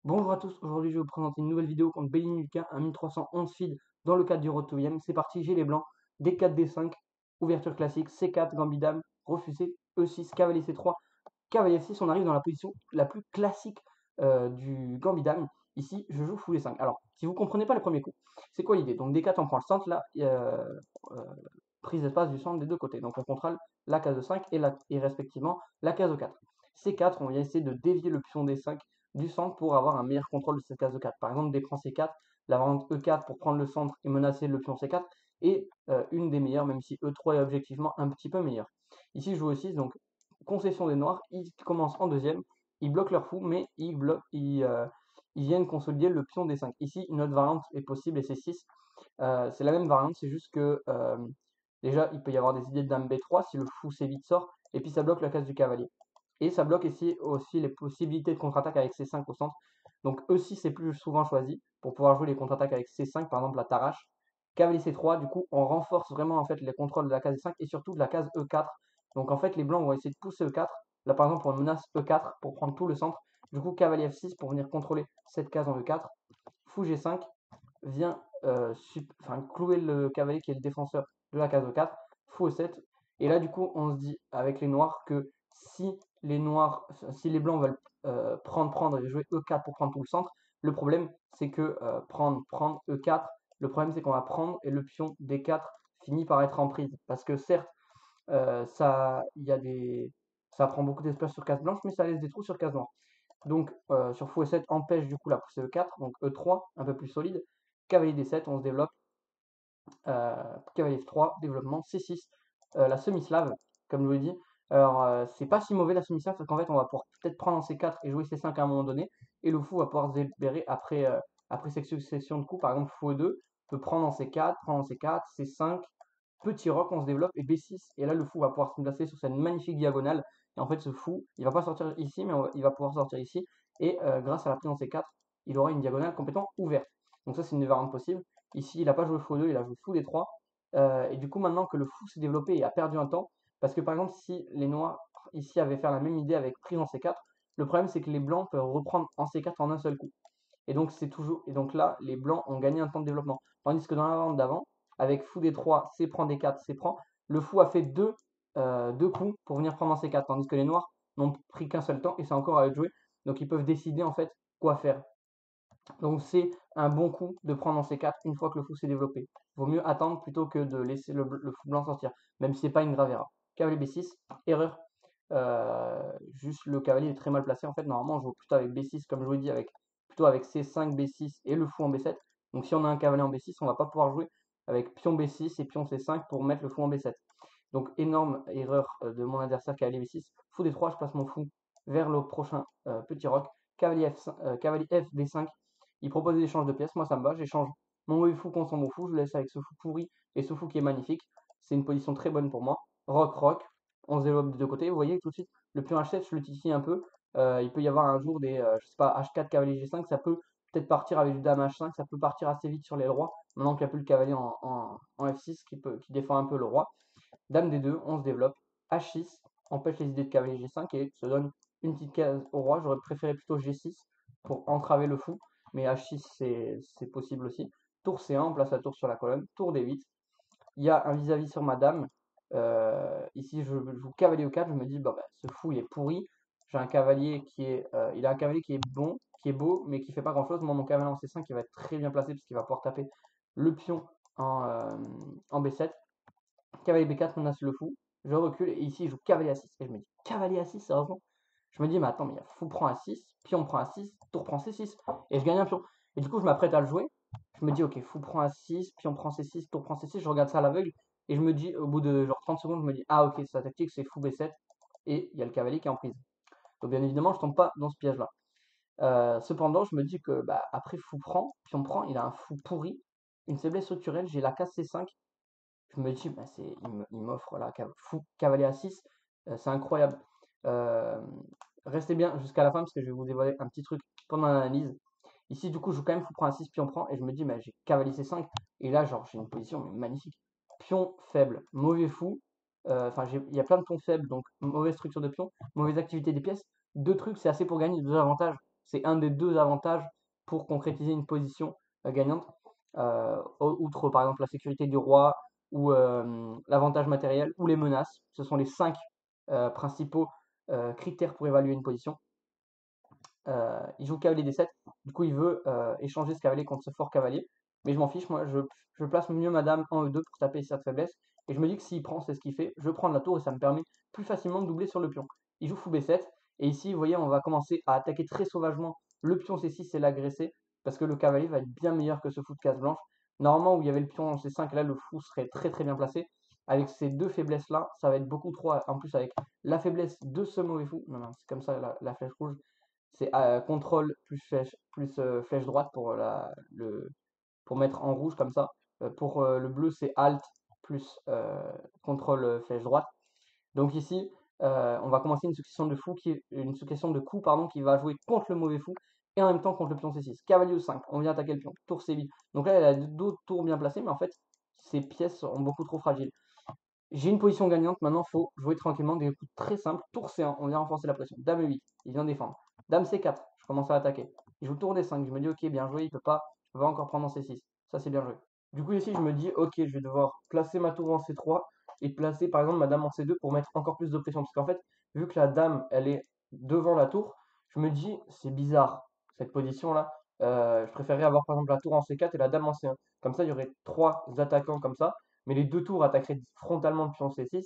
Bonjour à tous, aujourd'hui je vais vous présenter une nouvelle vidéo contre Bellinuka, un 1311 feed dans le cadre du Road to VM. C'est parti, j'ai les blancs, D4, D5, ouverture classique, C4, Gambit Dame, refusé, E6, cavalier C3, cavalier F6. On arrive dans la position la plus classique du Gambit Dame. Ici, je joue fou D5. Alors, si vous ne comprenez pas le premier coup, c'est quoi l'idée? Donc D4, on prend le centre, là, prise d'espace du centre des deux côtés. Donc on contrôle la case E5 et respectivement la case E4. C4, on vient essayer de dévier le pion D5 du centre pour avoir un meilleur contrôle de cette case E4. Par exemple, D prend C4, la variante E4 pour prendre le centre et menacer le pion C4 est une des meilleures, même si E3 est objectivement un petit peu meilleur. Ici, je joue E6, donc concession des noirs, ils commencent en deuxième, ils bloquent leur fou, mais ils viennent consolider le pion D5. Ici, une autre variante est possible et c'est 6. C'est la même variante, c'est juste que déjà, il peut y avoir des idées de dame B3 si le fou C8 sort, et puis ça bloque la case du cavalier. Et ça bloque ici aussi les possibilités de contre-attaque avec C5 au centre. Donc E6 est plus souvent choisi pour pouvoir jouer les contre-attaques avec C5, par exemple la Tarache. Cavalier C3, du coup, on renforce vraiment en fait les contrôles de la case E5 et surtout de la case E4. Donc en fait, les blancs vont essayer de pousser E4. Là, par exemple, on menace E4 pour prendre tout le centre. Du coup, cavalier F6 pour venir contrôler cette case en E4. Fou G5 vient clouer le cavalier qui est le défenseur de la case E4. Fou E7. Et là, du coup, on se dit avec les noirs que si les blancs veulent prendre et jouer E4 pour prendre tout le centre, le problème c'est que prendre E4, le problème c'est qu'on va prendre et le pion D4 finit par être en prise. Parce que certes, ça prend beaucoup d'espace sur case blanche, mais ça laisse des trous sur case noire. Donc sur fou E7 empêche du coup la poussée E4, donc E3 un peu plus solide. Cavalier D7, on se développe. Cavalier F3, développement C6, la semi-slave, comme je vous l'ai dit. Alors, c'est pas si mauvais la semi-slave parce qu'en fait, on va pouvoir peut-être prendre en C4 et jouer C5 à un moment donné, et le fou va pouvoir se libérer après cette succession de coups. Par exemple, fou E2 peut prendre en C4, prendre en C4, C5, petit roc, on se développe, et B6, et là, le fou va pouvoir se placer sur cette magnifique diagonale. Et en fait, ce fou, il va pas sortir ici, mais il va pouvoir sortir ici, et grâce à la prise en C4, il aura une diagonale complètement ouverte. Donc ça, c'est une variante possible. Ici, il n'a pas joué fou 2, il a joué fou D3. Et du coup, maintenant que le fou s'est développé et a perdu un temps, parce que par exemple, si les noirs ici avaient fait la même idée avec prise en C4, le problème c'est que les blancs peuvent reprendre en C4 en un seul coup. Et donc là, les blancs ont gagné un temps de développement. Tandis que dans la variante d'avant, avec fou D3, C prend D4, C prend, le fou a fait deux coups pour venir prendre en C4, tandis que les noirs n'ont pris qu'un seul temps et c'est encore à eux de jouer. Donc ils peuvent décider en fait quoi faire. Donc c'est un bon coup de prendre en C4 une fois que le fou s'est développé. Vaut mieux attendre plutôt que de laisser le fou blanc sortir, même si c'est pas une grave erreur. Cavalier B6, erreur. Juste le cavalier est très mal placé. En fait, normalement, on joue plutôt avec B6, comme je vous l'ai dit, plutôt avec C5, B6 et le fou en B7. Donc si on a un cavalier en B6, on va pas pouvoir jouer avec pion B6 et pion C5 pour mettre le fou en B7. Donc énorme erreur de mon adversaire cavalier B6. Fou D3, je passe mon fou vers le prochain petit roc. Cavalier F D5. Il propose des échanges de pièces, moi ça me va, j'échange mon mauvais fou contre son bon fou, je laisse avec ce fou pourri et ce fou qui est magnifique. C'est une position très bonne pour moi. Roc, roc, on se développe des deux côtés. Vous voyez tout de suite, le pion H7, je le titille un peu. Il peut y avoir un jour je sais pas, H4, cavalier G5, ça peut peut-être partir avec du dame H5, ça peut partir assez vite sur les rois. Maintenant qu'il n'y a plus le cavalier en F6 qui défend un peu le roi. Dame D2, on se développe. H6 empêche les idées de cavalier G5 et se donne une petite case au roi. J'aurais préféré plutôt G6 pour entraver le fou, mais H6 c'est possible aussi. Tour C1, on place la tour sur la colonne. Tour D8. Il y a un vis-à-vis sur ma dame. Ici, je joue cavalier E4. Je me dis, bah, ce fou, il est pourri. J'ai un cavalier il a un cavalier qui est bon, qui est beau, mais qui fait pas grand-chose. Moi, mon cavalier en C5, il va être très bien placé parce qu'il va pouvoir taper le pion en B7. Cavalier B4 menace le fou. Je recule et ici, je joue cavalier A6. Et je me dis, cavalier A6, sérieusement? Je me dis, mais attends, mais il y a fou prend A6, pion prend A6, tour prend C6. Et je gagne un pion. Et du coup, je m'apprête à le jouer. Je me dis, ok, fou prend A6, pion prend C6, tour prend C6. Je regarde ça à l'aveugle. Et je me dis, au bout de genre 30 secondes, je me dis, ah ok, sa tactique, c'est fou B7. Et il y a le cavalier qui est en prise. Donc, bien évidemment, je tombe pas dans ce piège-là. Cependant, je me dis que bah, après fou prend, pion prend, il a un fou pourri, une faiblesse structurelle. J'ai la case C5. Je me dis, bah, il m'offre là, fou, cavalier à 6, c'est incroyable. Euh, Restez bien jusqu'à la fin parce que je vais vous dévoiler un petit truc pendant l'analyse. Ici, du coup, je joue quand même fou prend un 6, pion prend, et je me dis, bah, j'ai cavalier C5, et là, genre, j'ai une position mais magnifique. Pion faible, mauvais fou, il y a plein de pions faibles, donc mauvaise structure de pion, mauvaise activité des pièces. Deux trucs, c'est assez pour gagner, deux avantages. c'est un des deux avantages pour concrétiser une position gagnante. Outre par exemple la sécurité du roi ou l'avantage matériel ou les menaces. Ce sont les 5 principaux critères pour évaluer une position. Il joue cavalier D7, du coup il veut échanger ce cavalier contre ce fort cavalier, mais je m'en fiche, moi je place mieux ma dame en E2 pour taper cette faiblesse, et je me dis que s'il prend, c'est ce qu'il fait, je prends la tour et ça me permet plus facilement de doubler sur le pion. Il joue fou B7, et ici vous voyez on va commencer à attaquer très sauvagement le pion C6 et l'agresser, parce que le cavalier va être bien meilleur que ce fou de case blanche. Normalement où il y avait le pion C5, là le fou serait très très bien placé. Avec ces deux faiblesses là, ça va être beaucoup trop, en plus avec la faiblesse de ce mauvais fou, non, non c'est comme ça la flèche rouge, c'est contrôle plus flèche droite pour, pour mettre en rouge comme ça. Pour le bleu, c'est alt plus contrôle flèche droite. Donc ici, on va commencer une succession de coups pardon, qui va jouer contre le mauvais fou et en même temps contre le pion C6. Cavalier E5, on vient attaquer le pion. Tour C8. Donc là, elle a d'autres tours bien placées, mais en fait, ces pièces sont beaucoup trop fragiles. J'ai une position gagnante, maintenant il faut jouer tranquillement des coups très simples. Tour C1, on vient renforcer la pression. Dame E8, il vient défendre. Dame C4, je commence à attaquer. Il joue tour D5, je me dis ok, bien joué, il peut pas, je vais encore prendre en C6. Ça c'est bien joué. Du coup ici je me dis ok, je vais devoir placer ma tour en C3 et placer par exemple ma dame en C2 pour mettre encore plus de pression. Parce qu'en fait, vu que la dame elle est devant la tour, je me dis c'est bizarre cette position là. Je préférerais avoir par exemple la tour en C4 et la dame en C1. Comme ça il y aurait 3 attaquants comme ça, mais les deux tours attaqueraient frontalement le pion C6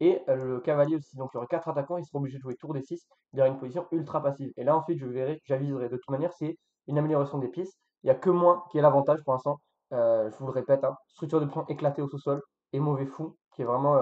et le cavalier aussi. Donc il y aurait 4 attaquants, il sera obligé de jouer tour D6, il y aurait une position ultra passive. Et là ensuite je verrai, j'aviserai. De toute manière, c'est une amélioration des pièces. Il n'y a que moi qui ai l'avantage pour l'instant. Je vous le répète, hein, structure de pion éclatée au sous-sol et mauvais fou qui est vraiment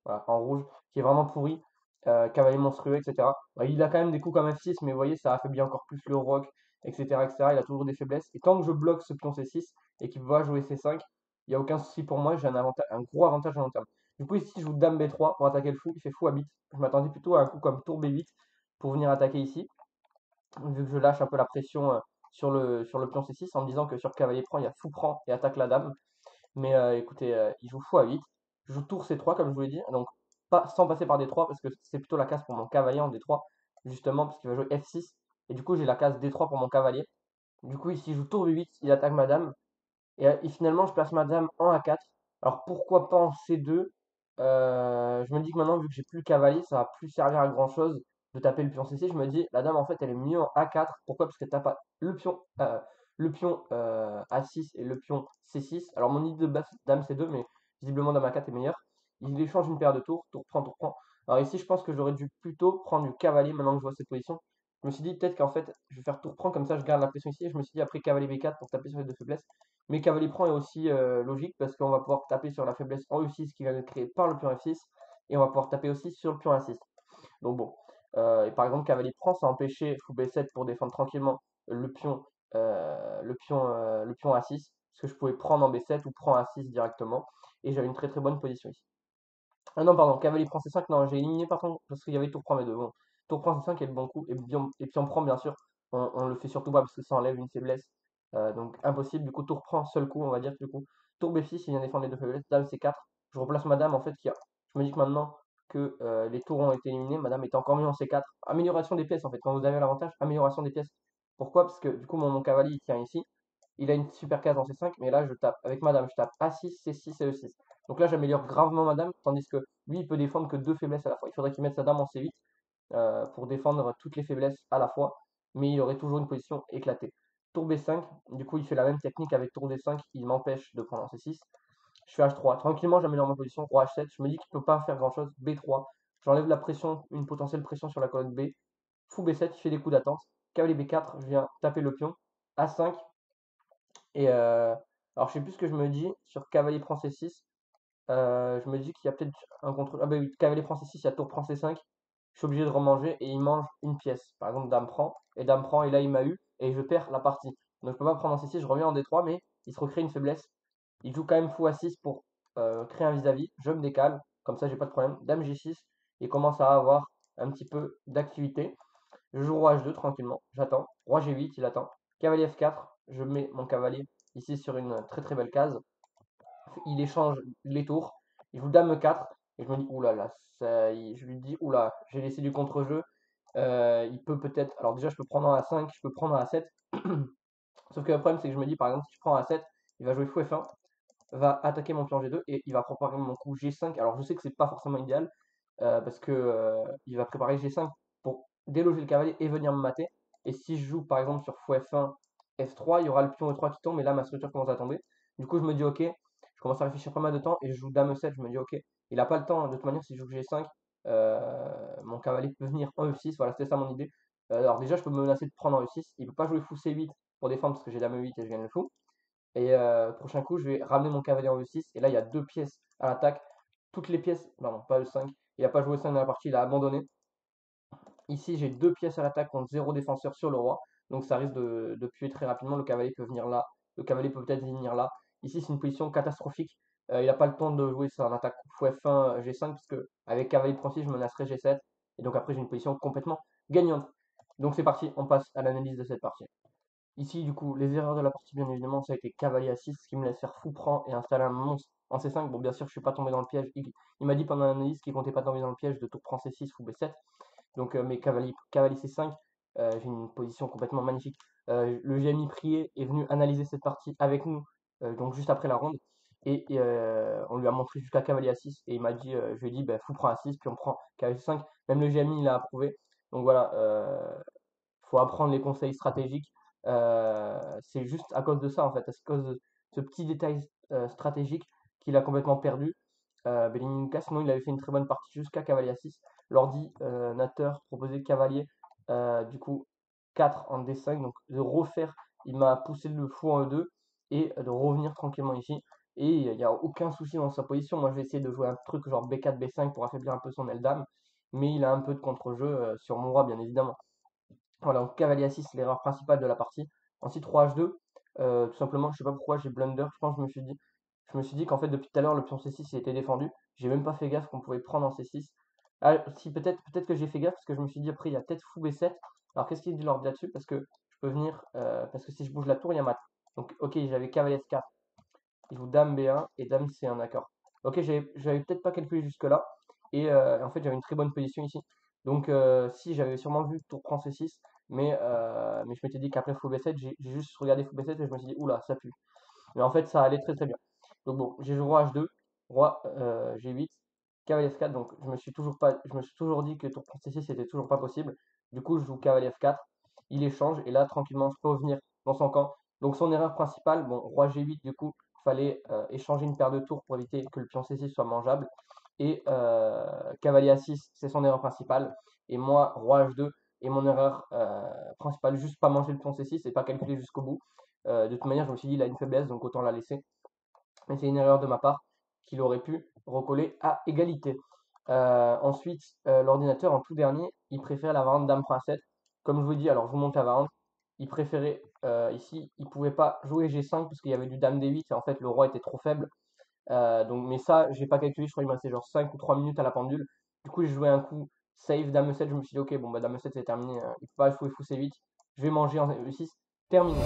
voilà, en rouge, qui est vraiment pourri. Cavalier monstrueux, etc. Bah, il a quand même des coups comme F6, mais vous voyez, ça affaiblit encore plus le roc, etc., etc. Il a toujours des faiblesses. Et tant que je bloque ce pion C6 et qu'il va jouer C5, il n'y a aucun souci pour moi, j'ai un gros avantage à long terme. Du coup, ici, je joue dame B3 pour attaquer le fou, il fait fou à bit. Je m'attendais plutôt à un coup comme tour B8 pour venir attaquer ici, vu que je lâche un peu la pression sur le pion C6 en me disant que sur cavalier prend, il y a fou prend et attaque la dame. Mais écoutez, il joue fou à 8. Je joue tour C3 comme je vous l'ai dit, donc pas sans passer par D3 parce que c'est plutôt la case pour mon cavalier en D3, justement parce qu'il va jouer F6. Et du coup, j'ai la case D3 pour mon cavalier. Du coup, ici, je joue tour B8, il attaque ma dame. Et finalement, je place ma dame en A4. Alors pourquoi pas en C2? Je me dis que maintenant, vu que j'ai plus le cavalier, ça va plus servir à grand chose de taper le pion C6. Je me dis, la dame en fait, elle est mieux en A4. Pourquoi? Parce qu'elle tape pas le pion A6 et le pion C6. Alors mon idée de base, dame C2, mais visiblement dame A4 est meilleure. Il échange une paire de tours, tour prend, tour prend. Alors ici, je pense que j'aurais dû plutôt prendre du cavalier maintenant que je vois cette position. Je me suis dit peut-être qu'en fait, je vais faire tour prend, comme ça je garde la pression ici. Et je me suis dit après cavalier B4 pour taper sur les deux faiblesses. Mais cavalier prend est aussi logique parce qu'on va pouvoir taper sur la faiblesse en E6 qui va être créée par le pion F6 et on va pouvoir taper aussi sur le pion A6. Donc bon, et par exemple cavalier prend, ça empêchait fou B7 pour défendre tranquillement le pion A6 parce que je pouvais prendre en B7 ou prendre A6 directement et j'avais une très très bonne position ici. Ah non, pardon, cavalier prend C5, non, j'ai éliminé par contre parce qu'il y avait tour prend B2. Bon, tour prend C5 est le bon coup, et puis on prend bien sûr, on le fait surtout pas parce que ça enlève une faiblesse, donc impossible. Du coup, tour prend seul coup, on va dire, du coup. Tour B6, il vient défendre les deux faiblesses, dame C4, je replace ma dame en fait, je me dis que maintenant que les tours ont été éliminés, ma dame est encore mieux en C4. Amélioration des pièces en fait, quand vous avez l'avantage, amélioration des pièces. Pourquoi? Parce que du coup, mon cavalier il tient ici, il a une super case en C5, mais là je tape avec madame, je tape A6, C6 et E6. Donc là j'améliore gravement madame, tandis que lui il peut défendre que deux faiblesses à la fois. Il faudrait qu'il mette sa dame en C8 pour défendre toutes les faiblesses à la fois, mais il aurait toujours une position éclatée. Tour B5, du coup il fait la même technique avec tour D5, il m'empêche de prendre en C6. Je fais H3, tranquillement j'améliore ma position, roi H7, je me dis qu'il ne peut pas faire grand chose, B3, j'enlève la pression, une potentielle pression sur la colonne B, fou B7, il fait des coups d'attente, cavalier B4, je viens taper le pion, A5, et alors je sais plus ce que je me dis sur cavalier prend C6. Je me dis qu'il y a peut-être un contrôle. Ah bah oui, cavalier prend C6, il y a tour prend C5. Je suis obligé de remanger et il mange une pièce. Par exemple, dame prend, et là il m'a eu, et je perds la partie. Donc je peux pas prendre en C6, je reviens en D3, mais il se recrée une faiblesse. Il joue quand même fou A6 pour créer un vis-à-vis. Je me décale, comme ça j'ai pas de problème. Dame G6, il commence à avoir un petit peu d'activité. Je joue roi H2 tranquillement, j'attends. Roi G8, il attend. Cavalier F4, je mets mon cavalier ici sur une très très belle case. Il échange les tours. Il joue dame E4. Et je me dis, oulala, je lui dis, oula, j'ai laissé du contre-jeu. il peut peut-être. Alors déjà, je peux prendre un A5, je peux prendre un A7. Sauf que le problème, c'est que je me dis, par exemple, si je prends un A7, il va jouer fou F1, va attaquer mon pion G2 et il va préparer mon coup G5. Alors je sais que c'est pas forcément idéal parce que il va préparer G5 pour déloger le cavalier et venir me mater. Et si je joue par exemple sur fou F1, F3, il y aura le pion E3 qui tombe et là ma structure commence à tomber. Du coup je me dis ok, je commence à réfléchir pas mal de temps et je joue Dame E7, je me dis ok, il a pas le temps, de toute manière si je joue G5, mon cavalier peut venir en E6, voilà c'était ça mon idée. Alors déjà je peux me menacer de prendre en E6, il peut pas jouer fou C8 pour défendre parce que j'ai Dame E8 et je gagne le fou. Et prochain coup, je vais ramener mon cavalier en E6. Et là, il y a 2 pièces à l'attaque. Toutes les pièces, non, pas E5. Il n'a pas joué E5 dans la partie, il a abandonné. Ici, j'ai 2 pièces à l'attaque contre 0 défenseur sur le roi. Donc ça risque de puer très rapidement. Le cavalier peut venir là. Le cavalier peut peut-être venir là. Ici, c'est une position catastrophique. Il n'a pas le temps de jouer son attaque fou F1 G5 parce que avec cavalier prend 6, je menacerai G7. Et donc après, j'ai une position complètement gagnante. Donc c'est parti, on passe à l'analyse de cette partie. Ici, du coup, les erreurs de la partie, bien évidemment, ça a été cavalier à 6, ce qui me laisse faire fou prend et installer un monstre en C5. Bon, bien sûr, je suis pas tombé dans le piège. Il m'a dit pendant l'analyse qu'il comptait pas tomber dans le piège de tour prend C6, fou B7. Donc, mes cavaliers C5, j'ai une position complètement magnifique. Le GMI Prié est venu analyser cette partie avec nous, donc juste après la ronde. Et on lui a montré jusqu'à cavalier à 6 et il m'a dit, je lui ai dit, bah, fou prend à 6, puis on prend cavalier C5. Même le GMI, il a approuvé. Donc voilà, faut apprendre les conseils stratégiques. C'est juste à cause de ça, en fait, à cause de ce petit détail stratégique qu'il a complètement perdu. Bellini sinon il avait fait une très bonne partie jusqu'à cavalier à 6. L'ordinateur proposait cavalier, du coup 4 en D5, donc de refaire, il m'a poussé le fou en E2 et de revenir tranquillement ici. Et il n'y a aucun souci dans sa position. Moi je vais essayer de jouer un truc genre B4, B5 pour affaiblir un peu son aile dame, mais il a un peu de contre-jeu sur mon roi bien évidemment. Voilà, donc cavalier à 6, l'erreur principale de la partie. Ensuite, roi H2, tout simplement, je sais pas pourquoi j'ai blunder. Je pense que je me suis dit qu'en fait, depuis tout à l'heure, le pion C6 il était défendu. J'ai même pas fait gaffe qu'on pouvait prendre en C6. Ah, si, peut-être que j'ai fait gaffe parce que je me suis dit après, il y a peut-être fou B7. Alors, qu'est-ce qu'il dit l'ordre là-dessus? Parce que je peux venir, parce que si je bouge la tour, il y a mat. Donc, ok, j'avais cavalier F4. Il joue dame B1 et dame C1, d'accord. Ok, j'avais peut-être pas calculé jusque-là. Et en fait, j'avais une très bonne position ici. Donc, si j'avais sûrement vu tour prend C6, mais je m'étais dit qu'après fou B7, j'ai juste regardé fou B7 et je me suis dit, oula, ça pue. Mais en fait, ça allait très très bien. Donc bon, j'ai joué roi H2, roi G8, cavalier F4. Donc je me suis toujours dit que tour prend C6 c'était toujours pas possible. Du coup, je joue cavalier F4. Il échange et là, tranquillement, je peux revenir dans son camp. Donc son erreur principale, bon, roi G8, du coup, fallait échanger une paire de tours pour éviter que le pion C6 soit mangeable. Et cavalier A6, c'est son erreur principale. Et moi, roi H2, et mon erreur principale, juste pas manger le pion C6 et pas calculer jusqu'au bout. De toute manière, je me suis dit, il a une faiblesse, donc autant la laisser. Mais c'est une erreur de ma part qu'il aurait pu recoller à égalité. Ensuite, l'ordinateur, en tout dernier, il préférait la variante dame prend 7. Comme je vous dis, alors je vous montre la variante. Il préférait, ici, il pouvait pas jouer G5 parce qu'il y avait du dame D8 et en fait le roi était trop faible. Donc, mais ça, j'ai pas calculé, je crois qu'il me restait genre 5 ou 3 minutes à la pendule. Du coup, j'ai joué un coup save dame E7, je me suis dit, ok, bon, bah dame E7 c'est terminé, il peut pas jouer fou C8, je vais manger en E6, terminé.